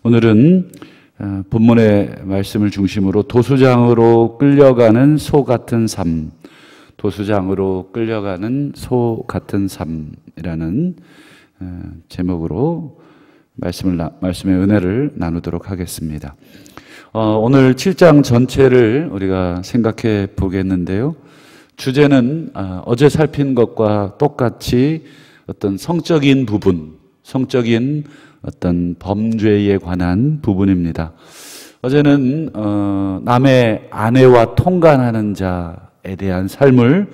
오늘은 본문의 말씀을 중심으로 도수장으로 끌려가는 소 같은 삶, 도수장으로 끌려가는 소 같은 삶이라는 제목으로 말씀의 은혜를 나누도록 하겠습니다. 오늘 7장 전체를 우리가 생각해 보겠는데요. 주제는 어제 살핀 것과 똑같이 어떤 성적인 부분, 성적인 어떤 범죄에 관한 부분입니다. 어제는 남의 아내와 통간하는 자에 대한 삶을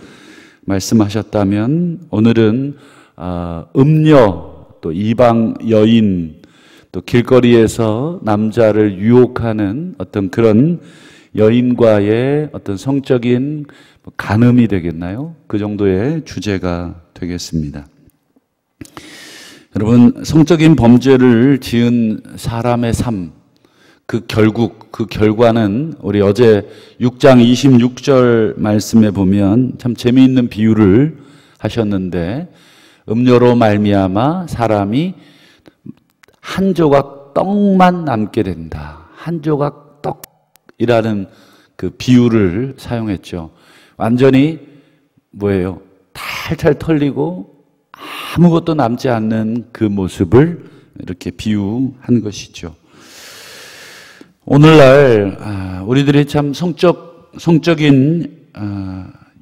말씀하셨다면, 오늘은 음녀, 또 이방 여인, 또 길거리에서 남자를 유혹하는 어떤 그런 여인과의 어떤 성적인 간음이 되겠나요? 그 정도의 주제가 되겠습니다. 여러분, 성적인 범죄를 지은 사람의 삶, 그 결과는 우리 어제 6장 26절 말씀에 보면 참 재미있는 비유를 하셨는데, 음료로 말미암아 사람이 한 조각 떡만 남게 된다. 한 조각 떡이라는 그 비유를 사용했죠. 완전히 뭐예요? 탈탈 털리고 아무것도 남지 않는 그 모습을 이렇게 비유한 것이죠. 오늘날 우리들이 참 성적인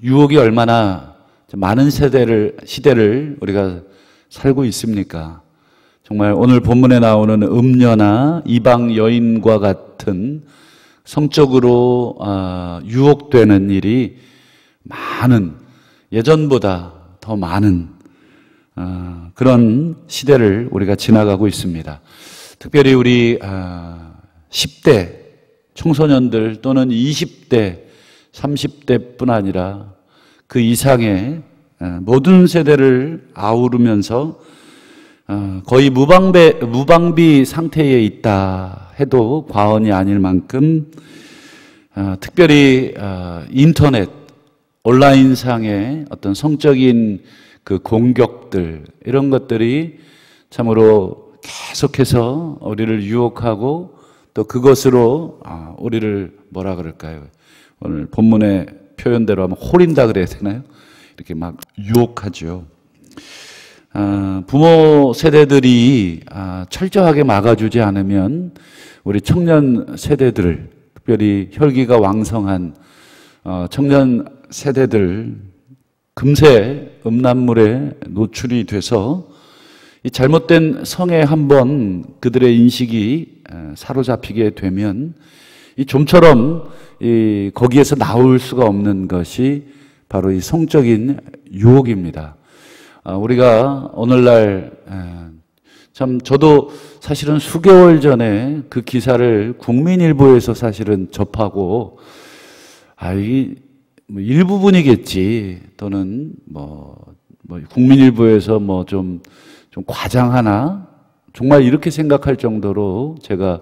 유혹이 얼마나 많은 시대를 우리가 살고 있습니까? 정말 오늘 본문에 나오는 음녀나 이방 여인과 같은 성적으로 유혹되는 일이 많은, 예전보다 더 많은 그런 시대를 우리가 지나가고 있습니다. 특별히 우리 10대 청소년들 또는 20대, 30대뿐 아니라 그 이상의 모든 세대를 아우르면서 거의 무방비 상태에 있다 해도 과언이 아닐 만큼 특별히 인터넷, 온라인상의 어떤 성적인 그 공격들, 이런 것들이 참으로 계속해서 우리를 유혹하고 또 그것으로 우리를 뭐라 그럴까요? 오늘 본문의 표현대로 하면 홀린다 그래야 되나요? 이렇게 막 유혹하죠. 부모 세대들이 철저하게 막아주지 않으면 우리 청년 세대들, 특별히 혈기가 왕성한 청년 세대들 금세 음란물에 노출이 돼서 이 잘못된 성에 한번 그들의 인식이 사로잡히게 되면 이 좀처럼 거기에서 나올 수가 없는 것이 바로 이 성적인 유혹입니다. 우리가 오늘날 참 저도 사실은 수개월 전에 그 기사를 국민일보에서 사실은 접하고 이 뭐 일부분이겠지, 또는 뭐 국민일보에서 뭐 좀 과장하나, 정말 이렇게 생각할 정도로 제가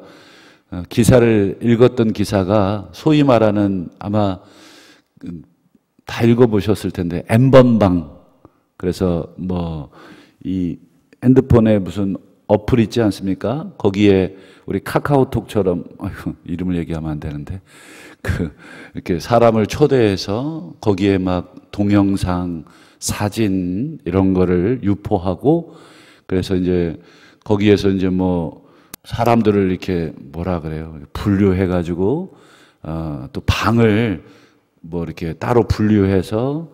기사를 읽었던 기사가 소위 말하는, 아마 다 읽어보셨을 텐데, N번방. 그래서 뭐 이 핸드폰에 무슨 어플 있지 않습니까? 거기에 우리 카카오톡처럼, 이름을 얘기하면 안 되는데, 이렇게 사람을 초대해서 거기에 막 동영상, 사진 이런 거를 유포하고, 그래서 이제 거기에서 이제 뭐 사람들을 이렇게 뭐라 그래요? 분류해가지고 또 방을 뭐 이렇게 따로 분류해서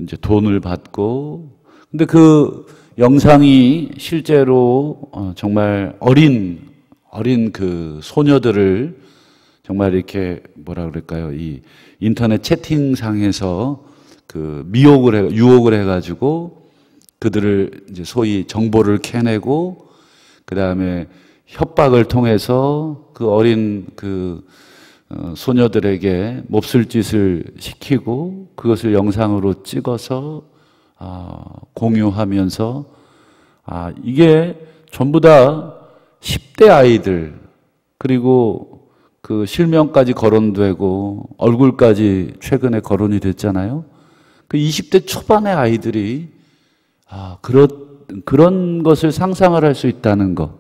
이제 돈을 받고, 근데 그 영상이 실제로 정말 어린 그 소녀들을 정말 이렇게 뭐라 그럴까요? 이 인터넷 채팅상에서 그 유혹을 해가지고 그들을 이제 소위 정보를 캐내고, 그 다음에 협박을 통해서 그 어린 그 소녀들에게 몹쓸 짓을 시키고, 그것을 영상으로 찍어서 공유하면서 이게 전부 다 10대 아이들, 그리고 그 실명까지 거론되고 얼굴까지 최근에 거론이 됐잖아요. 그 20대 초반의 아이들이 그런 것을 상상을 할 수 있다는 것.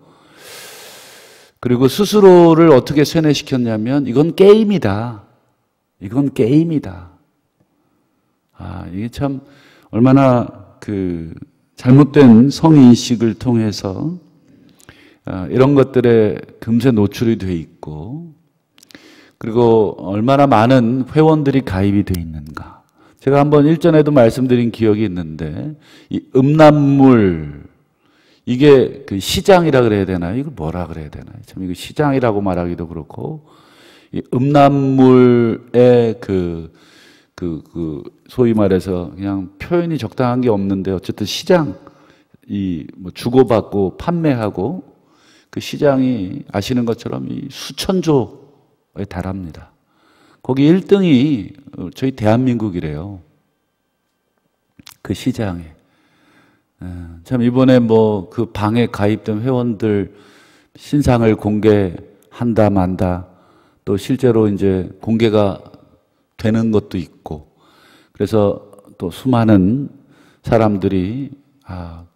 그리고 스스로를 어떻게 세뇌시켰냐면 이건 게임이다. 이건 게임이다. 이게 참 얼마나 그 잘못된 성인식을 통해서 이런 것들에 금세 노출이 돼 있고, 그리고 얼마나 많은 회원들이 가입이 돼 있는가. 제가 한번 일전에도 말씀드린 기억이 있는데, 이 음란물, 이게 그 시장이라 그래야 되나요? 이걸 뭐라 그래야 되나요? 참 이거 시장이라고 말하기도 그렇고, 이 음란물의 소위 말해서 그냥 표현이 적당한 게 없는데, 어쨌든 시장, 뭐 주고받고 판매하고, 그 시장이 아시는 것처럼 이 수천조에 달합니다. 거기 1등이 저희 대한민국이래요. 그 시장에. 참 이번에 뭐 그 방에 가입된 회원들 신상을 공개한다 만다, 또 실제로 이제 공개가 되는 것도 있고, 그래서 또 수많은 사람들이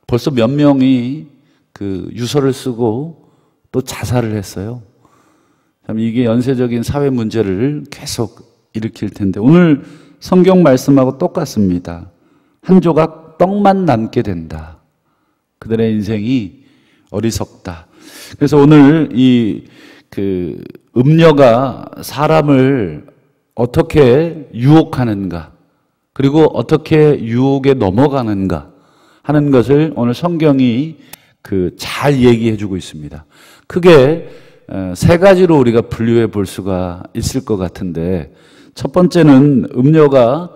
벌써 몇 명이 그 유서를 쓰고 또 자살을 했어요. 참 이게 연쇄적인 사회 문제를 계속 일으킬 텐데, 오늘 성경 말씀하고 똑같습니다. 한 조각 떡만 남게 된다. 그들의 인생이 어리석다. 그래서 오늘 그 음녀가 사람을 어떻게 유혹하는가, 그리고 어떻게 유혹에 넘어가는가 하는 것을 오늘 성경이 잘 얘기해 주고 있습니다. 크게 세 가지로 우리가 분류해 볼 수가 있을 것 같은데, 첫 번째는 음녀가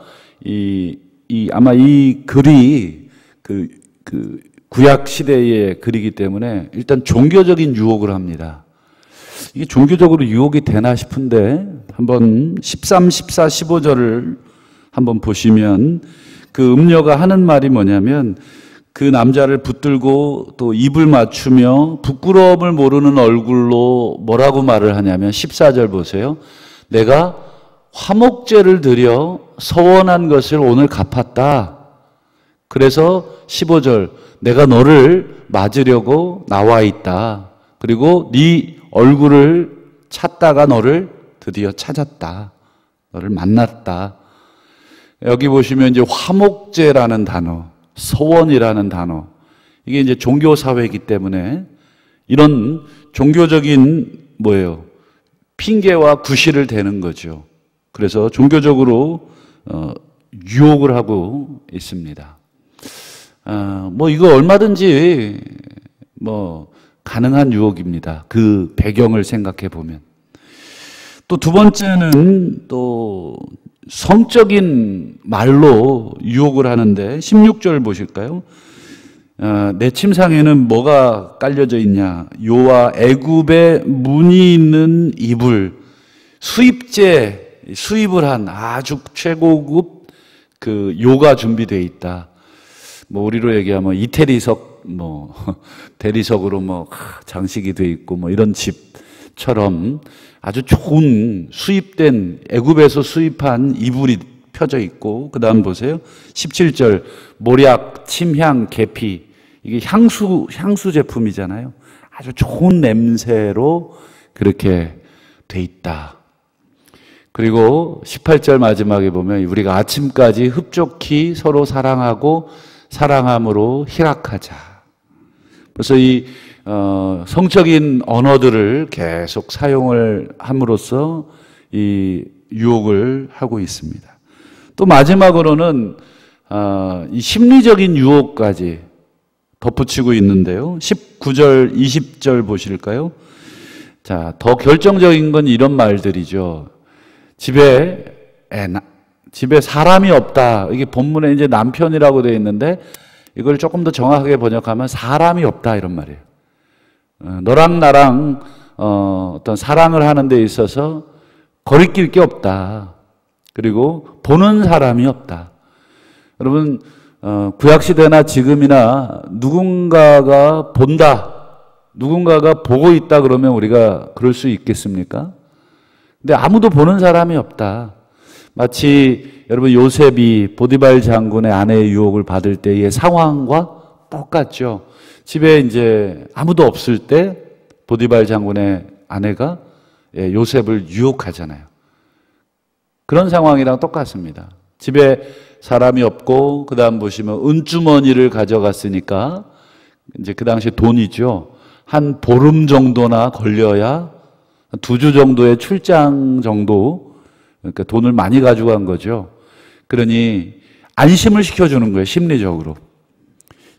아마 이 글이 그 구약 시대의 글이기 때문에 일단 종교적인 유혹을 합니다. 이게 종교적으로 유혹이 되나 싶은데, 한번 13, 14, 15절을 한번 보시면 그 음녀가 하는 말이 뭐냐면, 그 남자를 붙들고 또 입을 맞추며 부끄러움을 모르는 얼굴로 뭐라고 말을 하냐면, 14절 보세요. 내가 화목제를 드려 서원한 것을 오늘 갚았다. 그래서 15절, 내가 너를 맞으려고 나와 있다. 그리고 네 얼굴을 찾다가 너를 드디어 찾았다. 너를 만났다. 여기 보시면 이제 화목제라는 단어, 서원이라는 단어, 이게 이제 종교 사회이기 때문에 이런 종교적인 핑계와 구실을 대는 거죠. 그래서 종교적으로 유혹을 하고 있습니다. 이거 얼마든지 가능한 유혹입니다. 그 배경을 생각해 보면. 또 두 번째는 또 성적인 말로 유혹을 하는데, 16절 보실까요? 내 침상에는 뭐가 깔려져 있냐? 요와 애굽의 무늬 있는 이불, 수입을 한 아주 최고급 그 요가 준비되어 있다. 우리로 얘기하면 이태리석, 대리석으로 장식이 되어 있고 이런 집처럼 아주 좋은 수입된, 애굽에서 수입한 이불이 펴져 있고, 그 다음 보세요. 17절, 모략, 침향, 계피. 이게 향수 제품이잖아요. 아주 좋은 냄새로 그렇게 돼 있다. 그리고 18절 마지막에 보면, 우리가 아침까지 흡족히 서로 사랑하고 사랑함으로 희락하자. 그래서 성적인 언어들을 계속 사용을 함으로써 이 유혹을 하고 있습니다. 또 마지막으로는 이 심리적인 유혹까지 덧붙이고 있는데요. 19절, 20절 보실까요? 자, 더 결정적인 건 이런 말들이죠. 집에 사람이 없다. 이게 본문에 이제 남편이라고 되어 있는데, 이걸 조금 더 정확하게 번역하면 사람이 없다, 이런 말이에요. 너랑 나랑 어떤 사랑을 하는 데 있어서 거리낄 게 없다. 그리고 보는 사람이 없다. 여러분, 구약시대나 지금이나 누군가가 본다, 누군가가 보고 있다 그러면 우리가 그럴 수 있겠습니까? 근데 아무도 보는 사람이 없다. 마치 여러분 요셉이 보디발 장군의 아내의 유혹을 받을 때의 상황과 똑같죠. 집에 이제 아무도 없을 때 보디발 장군의 아내가 요셉을 유혹하잖아요. 그런 상황이랑 똑같습니다. 집에 사람이 없고 그다음 보시면 은주머니를 가져갔으니까 이제 그 당시 돈이죠. 한 보름 정도나 걸려야 2주 정도의 출장 정도, 그러니까 돈을 많이 가져간 거죠. 그러니 안심을 시켜주는 거예요, 심리적으로.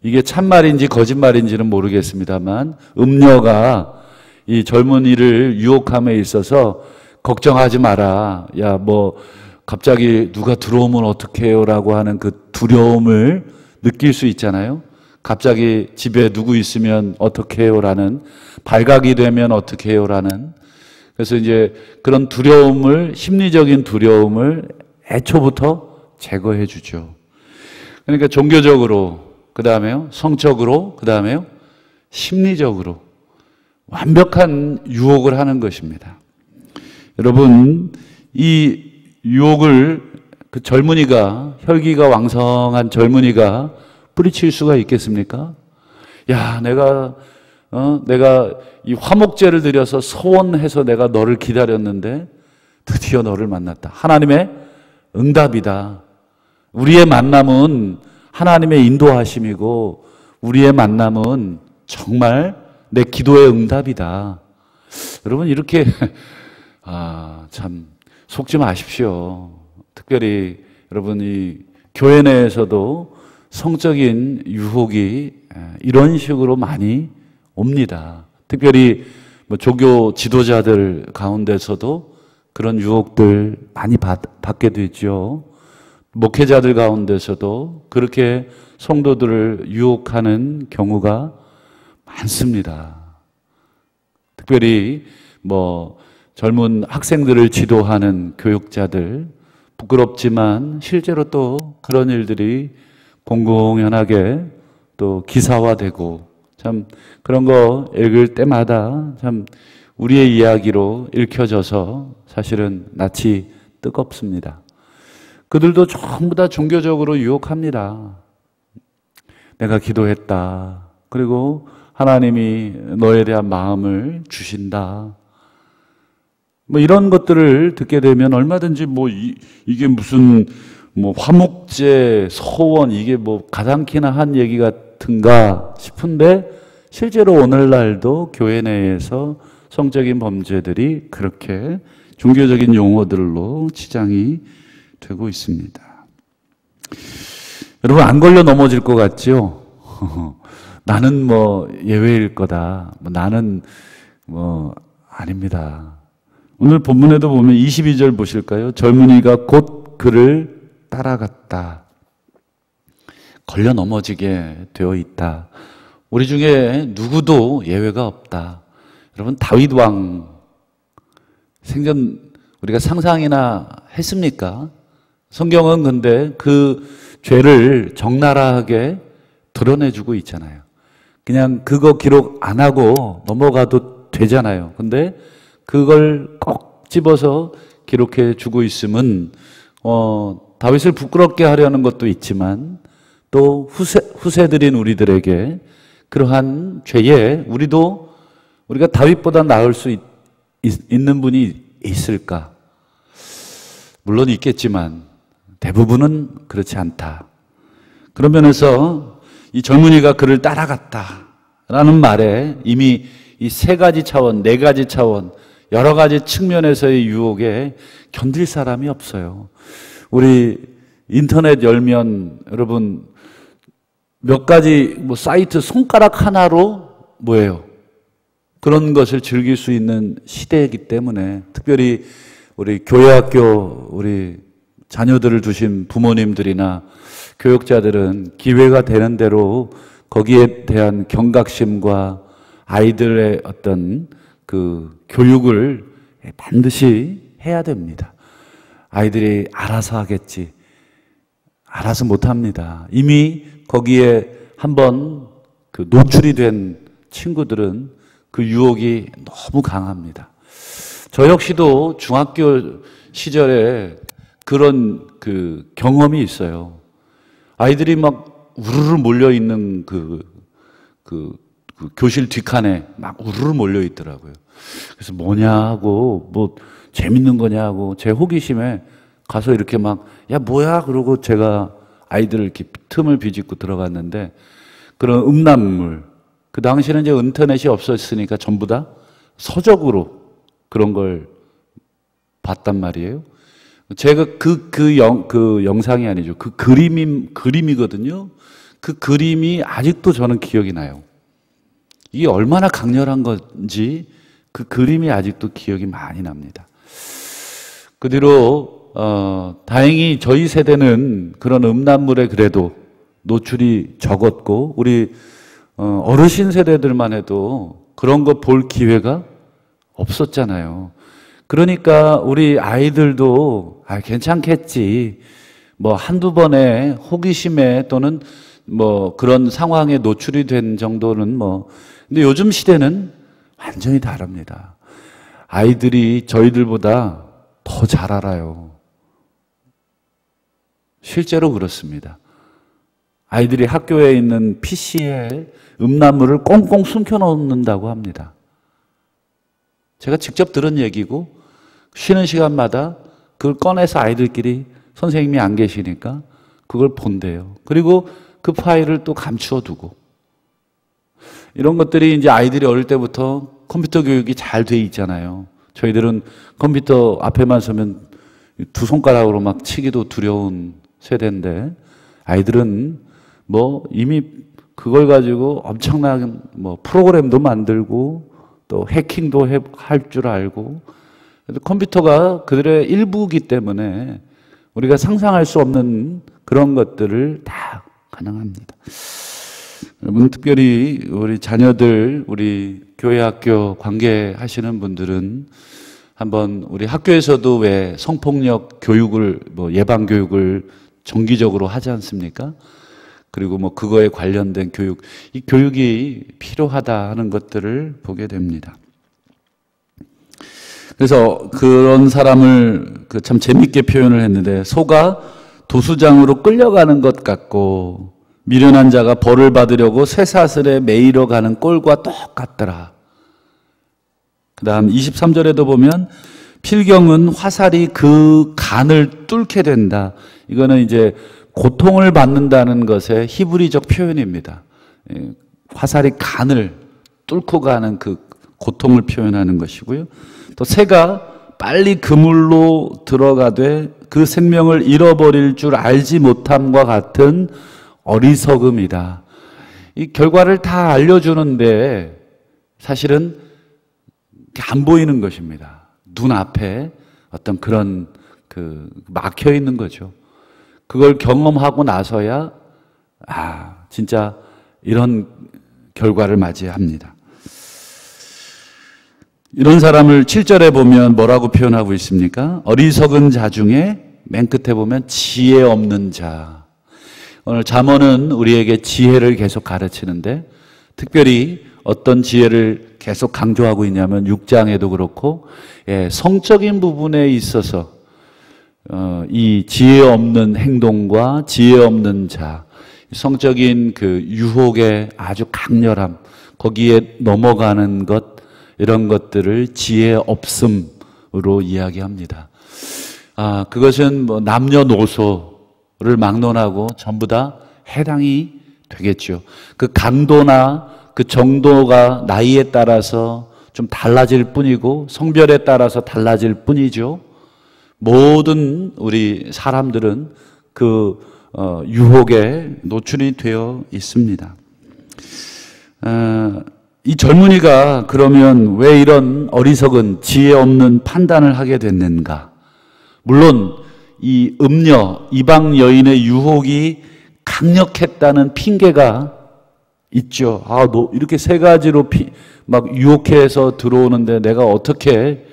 이게 참말인지 거짓말인지는 모르겠습니다만 음녀가 이 젊은이를 유혹함에 있어서 걱정하지 마라. 야, 뭐 갑자기 누가 들어오면 어떡해요? 라고 하는 그 두려움을 느낄 수 있잖아요. 갑자기 집에 누구 있으면 어떡해요? 라는, 발각이 되면 어떡해요? 라는. 그래서 이제 그런 두려움을, 심리적인 두려움을 애초부터 제거해 주죠. 그러니까 종교적으로, 그 다음에요, 성적으로, 그 다음에요, 심리적으로 완벽한 유혹을 하는 것입니다. 여러분, 이 유혹을 그 젊은이가, 혈기가 왕성한 젊은이가 뿌리칠 수가 있겠습니까? 야, 내가 이 화목제를 드려서 소원해서 내가 너를 기다렸는데 드디어 너를 만났다. 하나님의 응답이다. 우리의 만남은 하나님의 인도하심이고 우리의 만남은 정말 내 기도의 응답이다. 여러분, 이렇게 참 속지 마십시오. 특별히 여러분이 교회 내에서도 성적인 유혹이 이런 식으로 많이 옵니다. 특별히 뭐 종교 지도자들 가운데서도 그런 유혹들 많이 받게 되죠. 목회자들 가운데서도 그렇게 성도들을 유혹하는 경우가 많습니다. 특별히 뭐 젊은 학생들을 지도하는 교육자들, 부끄럽지만 실제로 또 그런 일들이 공공연하게 또 기사화되고, 참 그런 거 읽을 때마다 참 우리의 이야기로 읽혀져서 사실은 낯이 뜨겁습니다. 그들도 전부 다 종교적으로 유혹합니다. 내가 기도했다. 그리고 하나님이 너에 대한 마음을 주신다. 뭐 이런 것들을 듣게 되면 얼마든지 뭐 이게 무슨 뭐 화목제, 소원, 이게 뭐 가당키나 한 얘기 같은가 싶은데 실제로 오늘날도 교회 내에서 성적인 범죄들이 그렇게 종교적인 용어들로 치장이 되고 있습니다. 여러분, 안 걸려 넘어질 것 같죠? 나는 뭐 예외일 거다. 나는 뭐 아닙니다. 오늘 본문에도 보면 22절 보실까요? 젊은이가 곧 그를 따라갔다. 걸려 넘어지게 되어 있다. 우리 중에 누구도 예외가 없다. 여러분, 다윗 왕 생전 우리가 상상이나 했습니까? 성경은 근데 그 죄를 적나라하게 드러내주고 있잖아요. 그냥 그거 기록 안 하고 넘어가도 되잖아요. 근데 그걸 꼭 집어서 기록해 주고 있음은 다윗을 부끄럽게 하려는 것도 있지만 또 후세들인 우리들에게 그러한 죄에 우리가 다윗보다 나을 수 있는 분이 있을까? 물론 있겠지만 대부분은 그렇지 않다. 그런 면에서 이 젊은이가 그를 따라갔다라는 말에 이미 이 3가지 차원, 4가지 차원, 여러 가지 측면에서의 유혹에 견딜 사람이 없어요. 우리 인터넷 열면 여러분 몇 가지 뭐 사이트 손가락 하나로 뭐예요? 그런 것을 즐길 수 있는 시대이기 때문에 특별히 우리 교회학교 우리 자녀들을 두신 부모님들이나 교육자들은 기회가 되는 대로 거기에 대한 경각심과 아이들의 어떤 그 교육을 반드시 해야 됩니다. 아이들이 알아서 하겠지. 알아서 못합니다. 이미 거기에 한번 그 노출이 된 친구들은 그 유혹이 너무 강합니다. 저 역시도 중학교 시절에 그런 그 경험이 있어요. 아이들이 막 우르르 몰려 있는 그 그 교실 뒷칸에 막 우르르 몰려 있더라고요. 그래서 뭐냐 하고 뭐 재밌는 거냐 하고 제 호기심에 가서 이렇게 막 야 뭐야 그러고 제가 아이들을 이렇게 틈을 비집고 들어갔는데 그런 음란물, 그 당시에는 이제 인터넷이 없었으니까 전부 다 서적으로 그런 걸 봤단 말이에요. 제가 그 영상이 아니죠. 그 그림이거든요. 그 그림이 아직도 저는 기억이 나요. 이게 얼마나 강렬한 건지 그 그림이 아직도 기억이 많이 납니다. 그 뒤로 다행히 저희 세대는 그런 음란물에 그래도 노출이 적었고 우리 어르신 세대들만 해도 그런 거 볼 기회가 없었잖아요. 그러니까 우리 아이들도 괜찮겠지. 뭐 한두 번의 호기심에 또는 뭐 그런 상황에 노출이 된 정도는 뭐. 근데 요즘 시대는 완전히 다릅니다. 아이들이 저희들보다 더 잘 알아요. 실제로 그렇습니다. 아이들이 학교에 있는 PC에 음란물을 꽁꽁 숨겨놓는다고 합니다. 제가 직접 들은 얘기고 쉬는 시간마다 그걸 꺼내서 아이들끼리 선생님이 안 계시니까 그걸 본대요. 그리고 그 파일을 또 감추어 두고. 이런 것들이 이제 아이들이 어릴 때부터 컴퓨터 교육이 잘 돼 있잖아요. 저희들은 컴퓨터 앞에만 서면 두 손가락으로 막 치기도 두려운 세대인데 아이들은 뭐 이미 그걸 가지고 엄청난 뭐 프로그램도 만들고 또 해킹도 할 줄 알고 컴퓨터가 그들의 일부이기 때문에 우리가 상상할 수 없는 그런 것들을 다 가능합니다. 여러분 특별히 우리 자녀들, 우리 교회 학교 관계하시는 분들은 한번 우리 학교에서도 왜 성폭력 교육을 뭐 예방 교육을 정기적으로 하지 않습니까? 그리고 뭐 그거에 관련된 교육, 이 교육이 필요하다 하는 것들을 보게 됩니다. 그래서 그런 사람을 참 재밌게 표현을 했는데 소가 도수장으로 끌려가는 것 같고 미련한 자가 벌을 받으려고 쇠사슬에 매이러 가는 꼴과 똑같더라. 그 다음 23절에도 보면 필경은 화살이 그 간을 뚫게 된다. 이거는 이제 고통을 받는다는 것의 히브리적 표현입니다. 화살이 간을 뚫고 가는 그 고통을 표현하는 것이고요. 또 새가 빨리 그물로 들어가되 그 생명을 잃어버릴 줄 알지 못함과 같은 어리석음이다. 이 결과를 다 알려주는데 사실은 안 보이는 것입니다. 눈앞에 어떤 그런 막혀 있는 거죠. 그걸 경험하고 나서야 진짜 이런 결과를 맞이합니다. 이런 사람을 7절에 보면 뭐라고 표현하고 있습니까? 어리석은 자 중에 맨 끝에 보면 지혜 없는 자. 오늘 잠언은 우리에게 지혜를 계속 가르치는데 특별히 어떤 지혜를 계속 강조하고 있냐면 6장에도 그렇고 성적인 부분에 있어서 이 지혜 없는 행동과 지혜 없는 자, 성적인 그 유혹의 아주 강렬함, 거기에 넘어가는 것, 이런 것들을 지혜 없음으로 이야기합니다. 그것은 뭐 남녀노소를 막론하고 전부 다 해당이 되겠죠. 그 강도나 그 정도가 나이에 따라서 좀 달라질 뿐이고 성별에 따라서 달라질 뿐이죠. 모든 우리 사람들은 그 유혹에 노출이 되어 있습니다. 이 젊은이가 그러면 왜 이런 어리석은 지혜 없는 판단을 하게 됐는가? 물론 이 음녀, 이방 여인의 유혹이 강력했다는 핑계가 있죠. 너 이렇게 세 가지로 막 유혹해서 들어오는데 내가 어떻게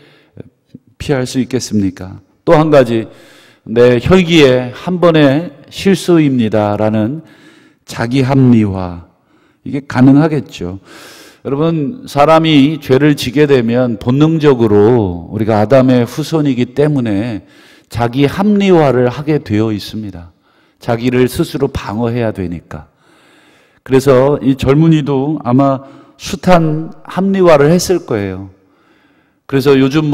피할 수 있겠습니까? 또 한 가지, 내 혈기에 한 번의 실수입니다라는 자기 합리화, 이게 가능하겠죠. 여러분, 사람이 죄를 지게 되면 본능적으로 우리가 아담의 후손이기 때문에 자기 합리화를 하게 되어 있습니다. 자기를 스스로 방어해야 되니까. 그래서 이 젊은이도 아마 숱한 합리화를 했을 거예요. 그래서 요즘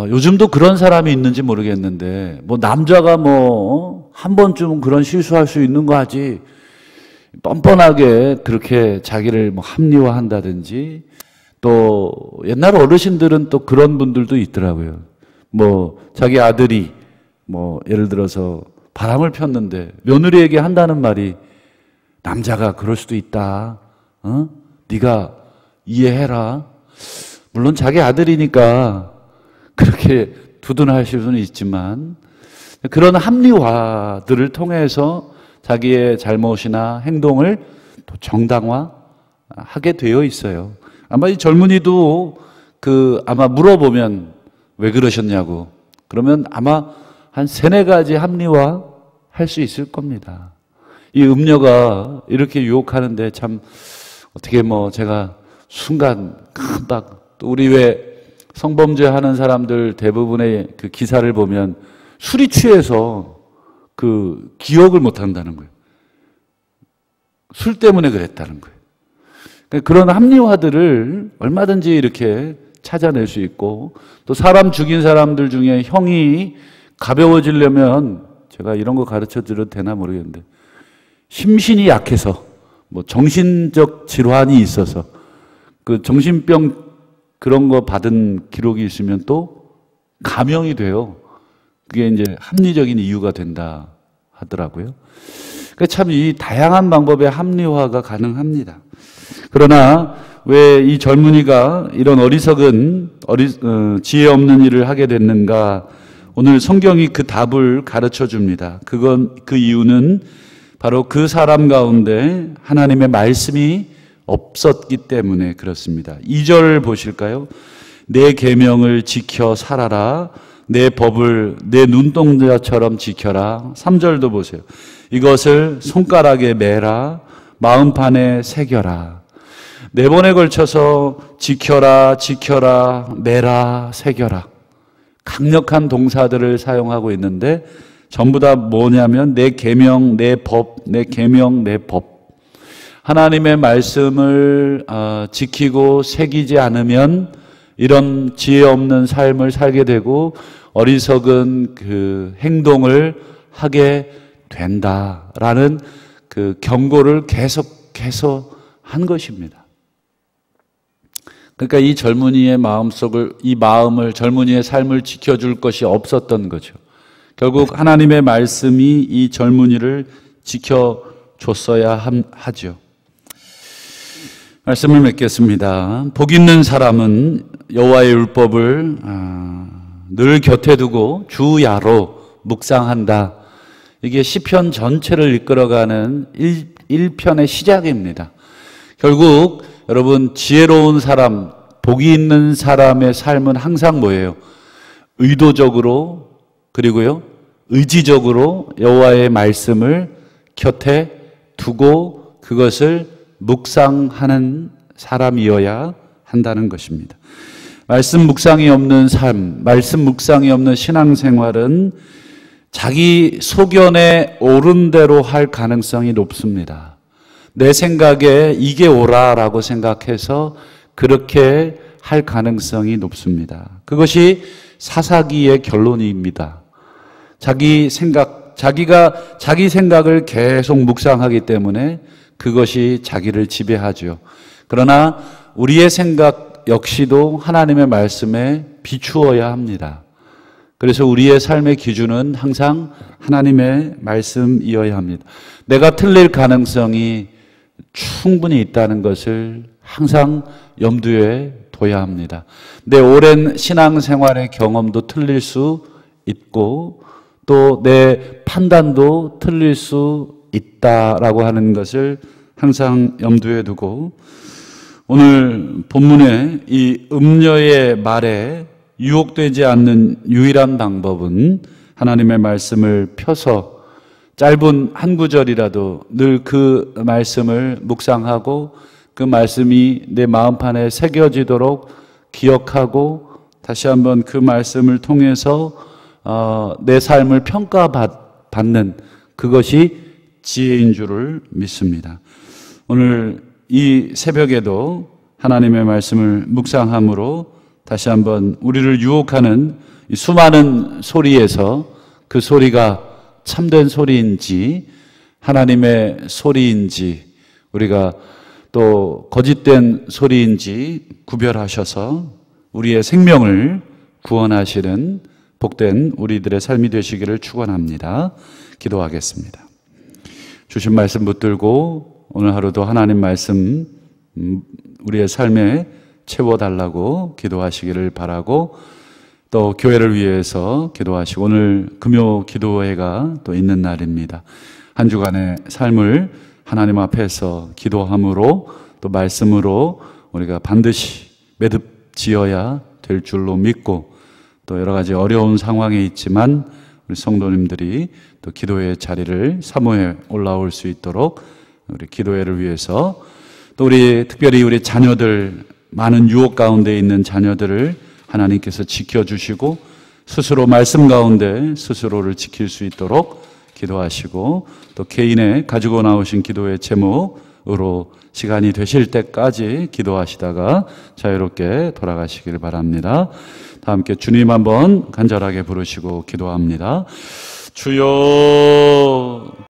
요즘도 그런 사람이 있는지 모르겠는데, 남자가 한 번쯤은 그런 실수할 수 있는 거 하지, 뻔뻔하게 그렇게 자기를 합리화한다든지, 또 옛날 어르신들은 또 그런 분들도 있더라고요. 자기 아들이 예를 들어서 바람을 폈는데 며느리에게 한다는 말이, 남자가 그럴 수도 있다. 네가 이해해라. 물론 자기 아들이니까 그렇게 두둔하실 수는 있지만, 그런 합리화들을 통해서 자기의 잘못이나 행동을 또 정당화하게 되어 있어요. 아마 이 젊은이도 아마 물어보면 왜 그러셨냐고, 그러면 아마 한 3-4가지 합리화 할 수 있을 겁니다. 이 음료가 이렇게 유혹하는데 참 어떻게 제가 순간 금방, 또 우리 왜 성범죄 하는 사람들 대부분의 그 기사를 보면 술이 취해서 기억을 못 한다는 거예요. 술 때문에 그랬다는 거예요. 그런 합리화들을 얼마든지 이렇게 찾아낼 수 있고, 또 사람 죽인 사람들 중에 형이 가벼워지려면, 제가 이런 거 가르쳐 드려도 되나 모르겠는데, 심신이 약해서 정신적 질환이 있어서 정신병 그런 거 받은 기록이 있으면 또 감형이 돼요. 그게 이제 합리적인 이유가 된다 하더라고요. 참 이 다양한 방법의 합리화가 가능합니다. 그러나 왜 이 젊은이가 이런 어리석은 지혜 없는 일을 하게 됐는가? 오늘 성경이 그 답을 가르쳐 줍니다. 그 이유는 바로 그 사람 가운데 하나님의 말씀이 없었기 때문에 그렇습니다. 2절 보실까요? 내 계명을 지켜 살아라. 내 법을 내 눈동자처럼 지켜라. 3절도 보세요. 이것을 손가락에 매라. 마음판에 새겨라. 4번에 걸쳐서 지켜라, 지켜라, 매라, 새겨라. 강력한 동사들을 사용하고 있는데 전부 다 뭐냐면 내 계명, 내 법, 내 계명, 내 법. 하나님의 말씀을 지키고 새기지 않으면 이런 지혜 없는 삶을 살게 되고 어리석은 그 행동을 하게 된다라는 그 경고를 계속해서 한 것입니다. 그러니까 이 젊은이의 마음을 젊은이의 삶을 지켜줄 것이 없었던 거죠. 결국 하나님의 말씀이 이 젊은이를 지켜줬어야 하죠. 말씀을 맺겠습니다. 복 있는 사람은 여호와의 율법을 늘 곁에 두고 주야로 묵상한다. 이게 시편 전체를 이끌어가는 1편의 시작입니다. 결국 여러분 지혜로운 사람, 복이 있는 사람의 삶은 항상 뭐예요? 의도적으로 그리고요 의지적으로 여호와의 말씀을 곁에 두고 그것을 묵상하는 사람이어야 한다는 것입니다. 말씀 묵상이 없는 삶, 말씀 묵상이 없는 신앙생활은 자기 소견에 옳은 대로 할 가능성이 높습니다. 내 생각에 이게 옳아라고 생각해서 그렇게 할 가능성이 높습니다. 그것이 사사기의 결론입니다. 자기가 자기 생각을 계속 묵상하기 때문에 그것이 자기를 지배하죠. 그러나 우리의 생각 역시도 하나님의 말씀에 비추어야 합니다. 그래서 우리의 삶의 기준은 항상 하나님의 말씀이어야 합니다. 내가 틀릴 가능성이 충분히 있다는 것을 항상 염두에 둬야 합니다. 내 오랜 신앙생활의 경험도 틀릴 수 있고 또 내 판단도 틀릴 수 있다라고 하는 것을 항상 염두에 두고 오늘 본문의 이 음녀의 말에 유혹되지 않는 유일한 방법은 하나님의 말씀을 펴서 짧은 한 구절이라도 늘 그 말씀을 묵상하고 그 말씀이 내 마음판에 새겨지도록 기억하고 다시 한번 그 말씀을 통해서 내 삶을 평가받는 그것이 지혜인 줄을 믿습니다. 오늘 이 새벽에도 하나님의 말씀을 묵상함으로 다시 한번 우리를 유혹하는 이 수많은 소리에서 그 소리가 참된 소리인지 하나님의 소리인지 우리가 또 거짓된 소리인지 구별하셔서 우리의 생명을 구원하시는 복된 우리들의 삶이 되시기를 축원합니다. 기도하겠습니다. 주신 말씀 붙들고 오늘 하루도 하나님 말씀 우리의 삶에 채워달라고 기도하시기를 바라고 또 교회를 위해서 기도하시고 오늘 금요 기도회가 또 있는 날입니다. 한 주간의 삶을 하나님 앞에서 기도함으로 또 말씀으로 우리가 반드시 매듭 지어야 될 줄로 믿고 또 여러 가지 어려운 상황에 있지만 우리 성도님들이 또 기도의 자리를 사모해 올라올 수 있도록 우리 기도회를 위해서 또 우리 특별히 우리 자녀들 많은 유혹 가운데 있는 자녀들을 하나님께서 지켜주시고 스스로 말씀 가운데 스스로를 지킬 수 있도록 기도하시고 또 개인의 가지고 나오신 기도의 제목으로 시간이 되실 때까지 기도하시다가 자유롭게 돌아가시기를 바랍니다. 다 함께 주님 한번 간절하게 부르시고 기도합니다. 주여